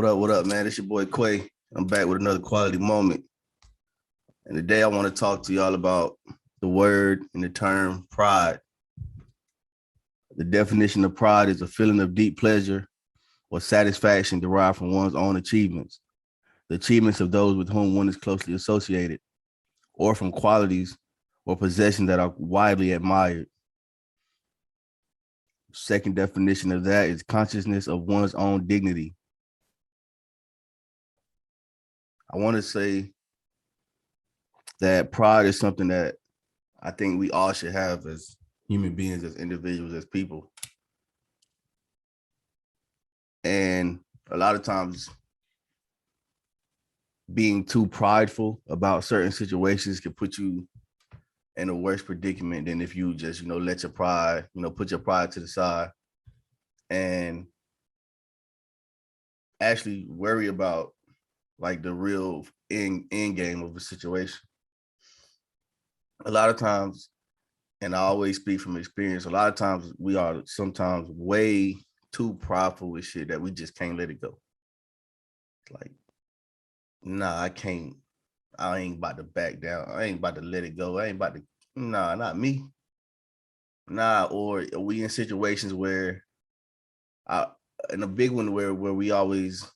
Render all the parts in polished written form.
What up, man? It's your boy Quay. I'm back with another quality moment. And today I want to talk to y'all about the word and the term pride. The definition of pride is a feeling of deep pleasure or satisfaction derived from one's own achievements, the achievements of those with whom one is closely associated, or from qualities or possessions that are widely admired. Second definition of that is consciousness of one's own dignity. I want to say that pride is something that I think we all should have as human beings, as individuals, as people. And a lot of times being too prideful about certain situations can put you in a worse predicament than if you just, let your pride, put your pride to the side and actually worry about like the real end game of the situation. A lot of times, and I always speak from experience, a lot of times we are sometimes way too prideful with shit that we just can't let it go. Like, nah, I can't. I ain't about to back down. I ain't about to let it go. I ain't about to, nah, not me. Nah, or are we in situations where and a big one where we always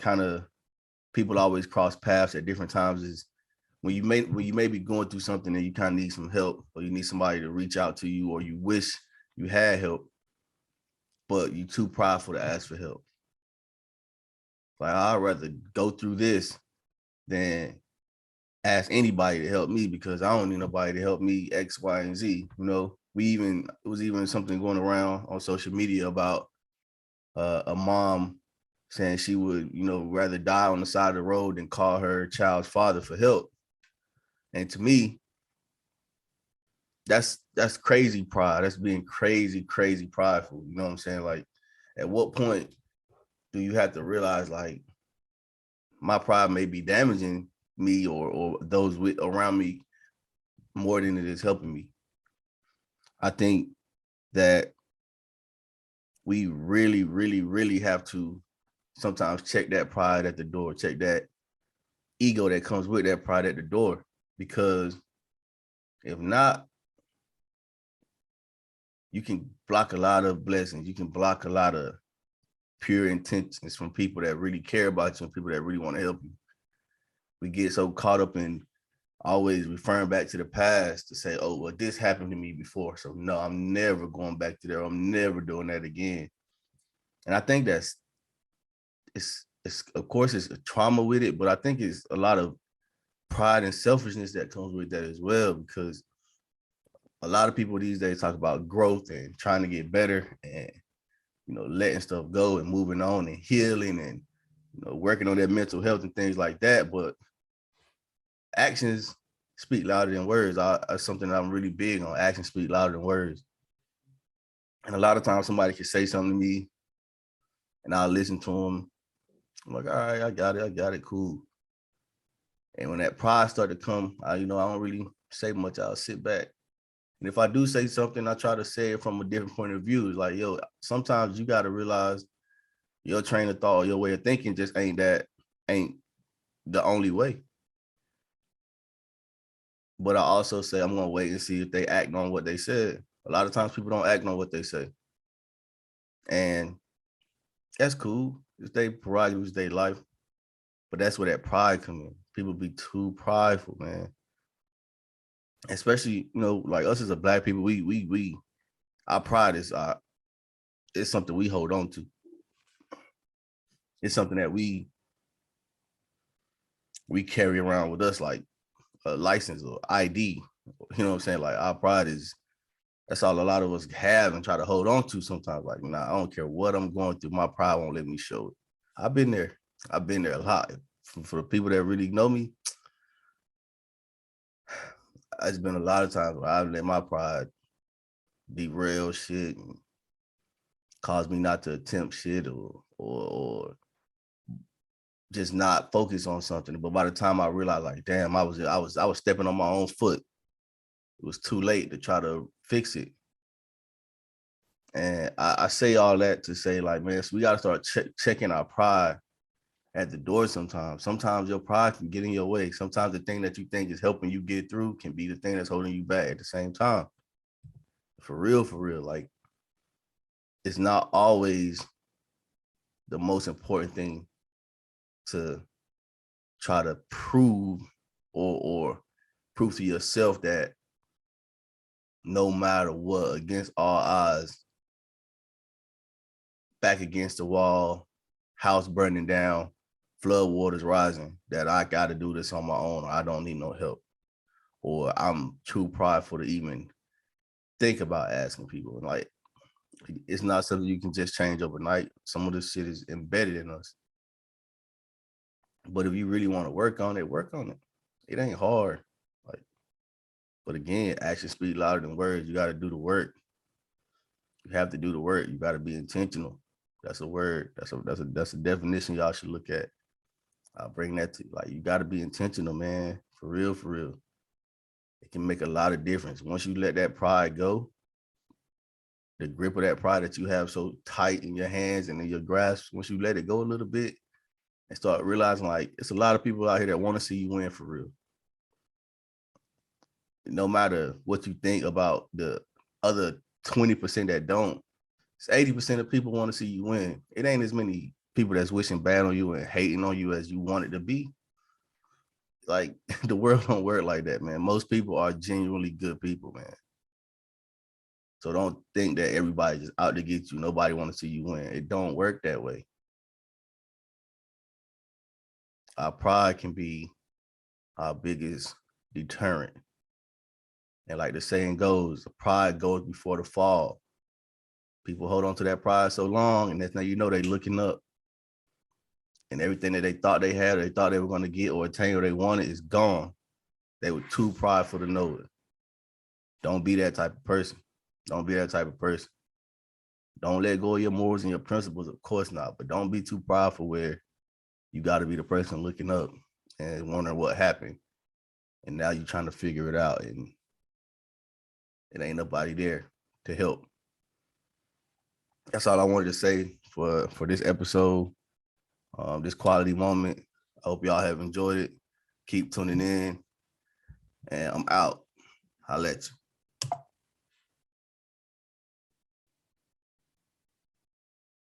kind of, people always cross paths at different times is when you may be going through something and you kind of need some help, or you need somebody to reach out to you, or you wish you had help, but you're too prideful to ask for help. Like, I'd rather go through this than ask anybody to help me because I don't need nobody to help me X, Y, and Z. It was even something going around on social media about a mom saying she would, rather die on the side of the road than call her child's father for help. And to me, that's crazy pride. That's being crazy prideful. You know what I'm saying? Like, at what point do you have to realize, like, my pride may be damaging me or those around me more than it is helping me? I think that we really have to sometimes check that pride at the door, check that ego that comes with that pride at the door, because if not, you can block a lot of blessings. You can block a lot of pure intentions from people that really care about you and people that really want to help you. We get so caught up in always referring back to the past to say, oh, well, this happened to me before, so no, I'm never going back to there. I'm never doing that again. And I think it's of course it's a trauma with it, but I think it's a lot of pride and selfishness that comes with that as well, because a lot of people these days talk about growth and trying to get better and, letting stuff go and moving on and healing and, working on their mental health and things like that. But actions speak louder than words. That's something that I'm really big on. Actions speak louder than words. And a lot of times somebody can say something to me and I'll listen to them. I'm like, all right, I got it, cool. And when that pride started to come, I don't really say much. I'll sit back. And if I do say something, I try to say it from a different point of view. It's like, yo, sometimes you got to realize your train of thought, your way of thinking just ain't the only way. But I also say I'm going to wait and see if they act on what they said. A lot of times people don't act on what they say. And that's cool. It's their prerogative, it's their life. But that's where that pride comes in. People be too prideful, man. Especially, like us as a Black people, we our pride is it's something we hold on to. It's something that we carry around with us like a license or ID. You know what I'm saying? Like, our pride that's all a lot of us have and try to hold on to sometimes. Like, nah, I don't care what I'm going through. My pride won't let me show it. I've been there a lot. For the people that really know me, it's been a lot of times where I've let my pride derail shit and cause me not to attempt shit or just not focus on something. But by the time I realized, like, damn, I was stepping on my own foot. It was too late to try to fix it. And I say all that to say, like, man, so we got to start checking our pride at the door sometimes. Sometimes your pride can get in your way. Sometimes the thing that you think is helping you get through can be the thing that's holding you back at the same time. For real, for real. Like, it's not always the most important thing to try to prove or prove to yourself that no matter what, against all odds, back against the wall, house burning down, flood waters rising, that I got to do this on my own, or I don't need no help, or I'm too prideful to even think about asking people. And like, it's not something you can just change overnight. Some of this shit is embedded in us. But if you really want to work on it, work on it. It ain't hard. Like, but again, actions speak louder than words. You got to do the work. You have to do the work. You got to be intentional. That's a word. That's a definition y'all should look at. I'll bring that to you. Like, you got to be intentional, man. For real, for real. It can make a lot of difference. Once you let that pride go, the grip of that pride that you have so tight in your hands and in your grasp, once you let it go a little bit and start realizing, like, it's a lot of people out here that want to see you win for real. No matter what you think about the other 20% that don't, it's 80% of people want to see you win. It ain't as many people that's wishing bad on you and hating on you as you want it to be. Like, the world don't work like that, man. Most people are genuinely good people, man. So don't think that everybody's just out to get you. Nobody want to see you win. It don't work that way. Our pride can be our biggest deterrent. And like the saying goes, the pride goes before the fall. People hold on to that pride so long, and that's now you know they looking up. And everything that they thought they had, or they thought they were going to get or attain or they wanted is gone. They were too prideful to know it. Don't be that type of person. Don't be that type of person. Don't let go of your morals and your principles, of course not. But don't be too prideful where you got to be the person looking up and wondering what happened. And now you're trying to figure it out, and it ain't nobody there to help. That's all I wanted to say for this episode, this quality moment. I hope y'all have enjoyed it. Keep tuning in, and I'm out. I'll let you.